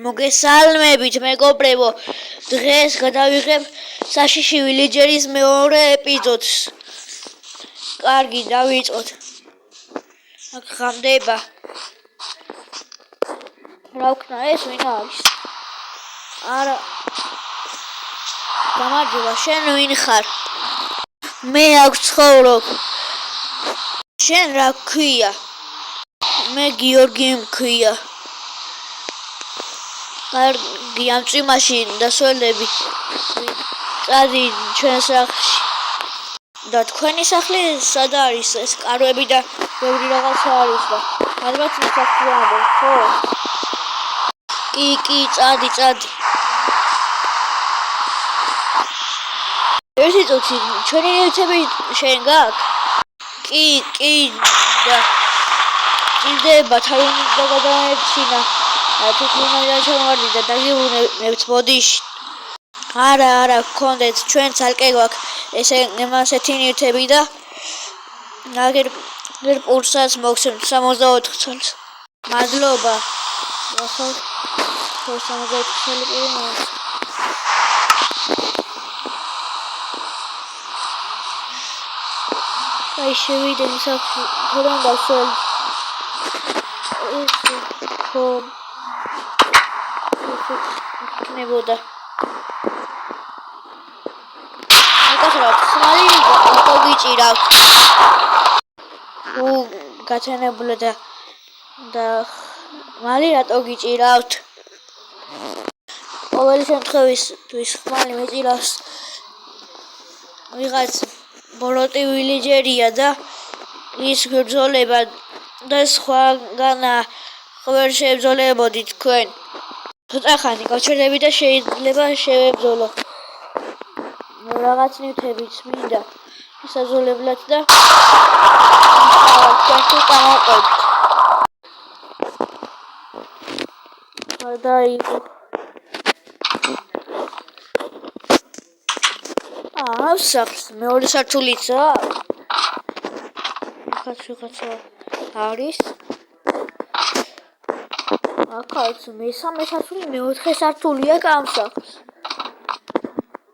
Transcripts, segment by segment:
მოგესალმებით მეგობრებო, დღეს გადავიღებ საშიში ვილიჯერის მეორე ეპიზოდს. კარგი, დავიწყოთ. აქ ხამდება. რა ვქნა ეს ვინ არის? არა. გამარჯობა, შენ ვინ ხარ? მე აქ ცხოვრობ. შენ რა გქვია? მე გიორგი მქვია. კარგი, ამ წვიმაში დასველები. წადი ჩვენ სახლში. და თქვენი სახლი სად არის? ეს კარვები და ბევრი რაღაცა არის და ალბათ სახლი ამბობ, ხო? კი, წადი. ერთი წუთი, ჩვენი ნივთები შენ გაქვს? კი, და ჭირდება თავი გადაეცინა. თვითონ ჩამოვარდი და დაგიუნებთ ბოდიში. არა, გქონდეთ ჩვენ ცალკე გვაქვს ესეთი ნივთები და აგერ პურსაც მოგცემთ 64 წელს. მადლობა. ახლა 64 წელი პირინოს. აი შევიდე სახლში, თორემ გასველი. ხო. ნებოდა. ხმალი გოგიჭირავ. გაცანებული და მალი რატო გიჭირავთ? ყოველი შემთხვევისთვის ხმალი მეჭირავს ვიღაც ბოროტი ვილიჯერია და ის გრძოლება და სხვაგანა ვერ შევძოლებოდი თქვენ. ცოტა ხანი გავჩერდები და შეიძლება შევებძოლო. რაღაც ნივთებიც მინდა შესაძლებლად და ჩვენთვის გამოყვებთ. გადაიღო. სახლს მეორე სართულისა? ვიღაცა არის? აქაც მესამე სართული, მეოთხე სართულია ამ სახლს.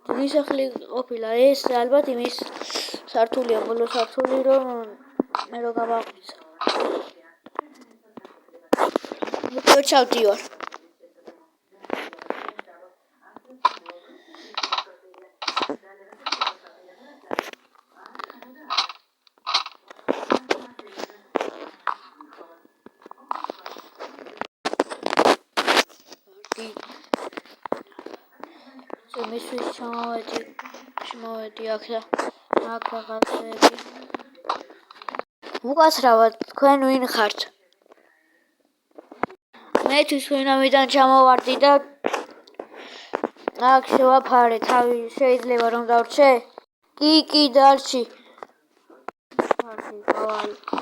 დიდი სახლი ყოფილა ეს ალბათ იმის სართულია, ბოლო სართული რომ მე რო გავაღვიძა. მე ჩავდივარ. მისთვის ჩამოვედი აქ და აქ რაღაცები. უკაცრავად, თქვენ ვინ ხართ? მე თვითონავიდან ჩამოვარდი და აქ შევაფარე თავი, შეიძლება რომ დავრჩე? კი, დარჩი.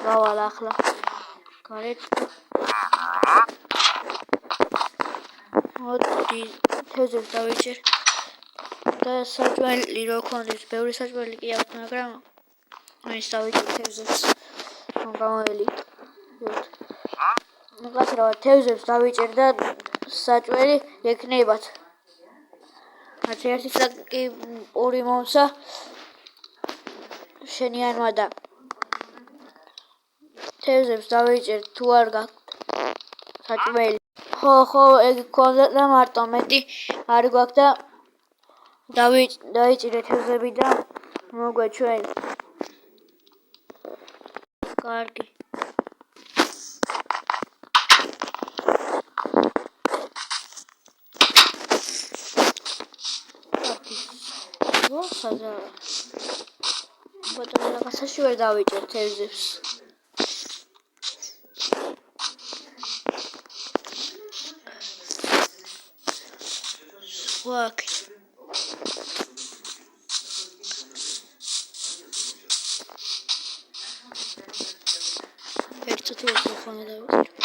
გავალ ახლა. გარეთ. მოდი, თევზებს დავიჭერ. და საჭმელი რო ქონდეს, ბევრი საჭმელი კი აქვს, მაგრამ ის დავიჭერ თევზებს. გამოველით. უკაცრავად თევზებს დავიჭერ და საჭმელი გეკნებათ. რაც ერთი საკი პური მომსა შენიანმა და თევზებს დავიჭერ თუ არ გაქვთ საჭმელი. ხო, ეგ გქონდა და მარტო მეტი არ გვაქვს და დაიჭირეთ თევზები და მოგვეჩვენ. კარგი. ხაზა. ბატონო რაღაცაში ვერ დავიჭერ თევზებს. ვაკ. ერთო თელეფონი დავიჭერ.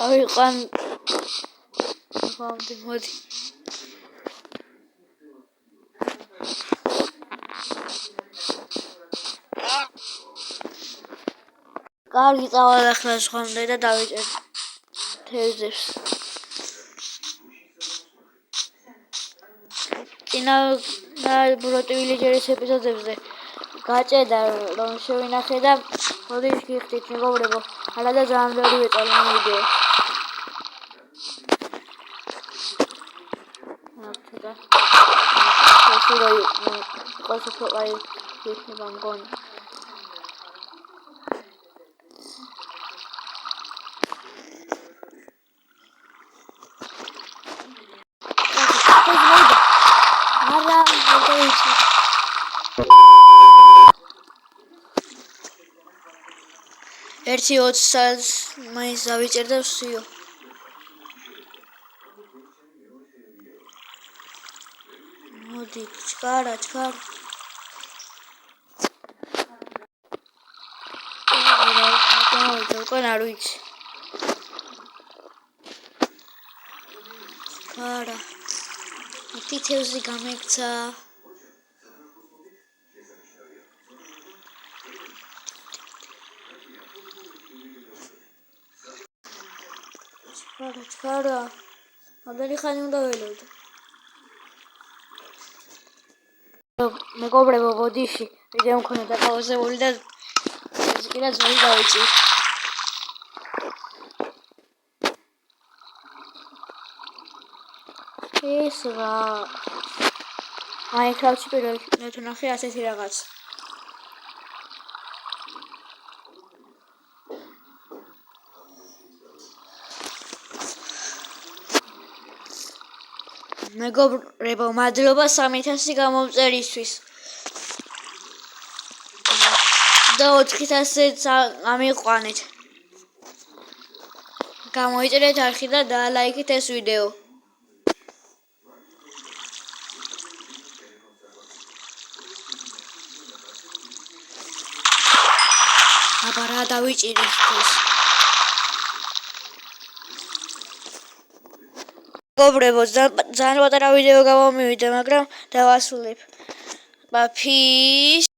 ავიყან მოდი. კარგი წავალ ახლა სხვამდე და დავიჭერ თევზებს. წინა ბროტ ვილიჯერის ეპიზოდებზე გაჭედა რომ შევინახე და მოდი გიხდით მეგობრებო, არადა ძალიან ბევრი ვეწალე ვიდეო. ცოტა ყოლსა ფოყაი იქნება მგონი. არა, მოიწი. ერთი 20 საათს მაინც დავიჭერ და ვსიო. მოდი, ჩქარა. უკან არ ვიცი. ჩქარა. ერთი თევზი გამექცა. ჩქარა. ამდენი ხანი უნდა ველოდო. მეგობრებო, ბოდიში ვიდეო მქონდა დაპაუზებული და ეს კიდე ძველი დავიჭირე. ეს რა Minecraft-ში პირველი თუ ნახე ასეთი რაღაც. მეგობრებო, მადლობა 3000 გამომწერისთვის. და 4000-ს ამიყვანეთ. გამოიწერეთ არხი და დაალაიქეთ ეს ვიდეო. აბა რა დავიჭირეთ ეს. მეგობრებო, ძალიან პატარა ვიდეო გამომივიდა, მაგრამ დავასრულებ. Peace.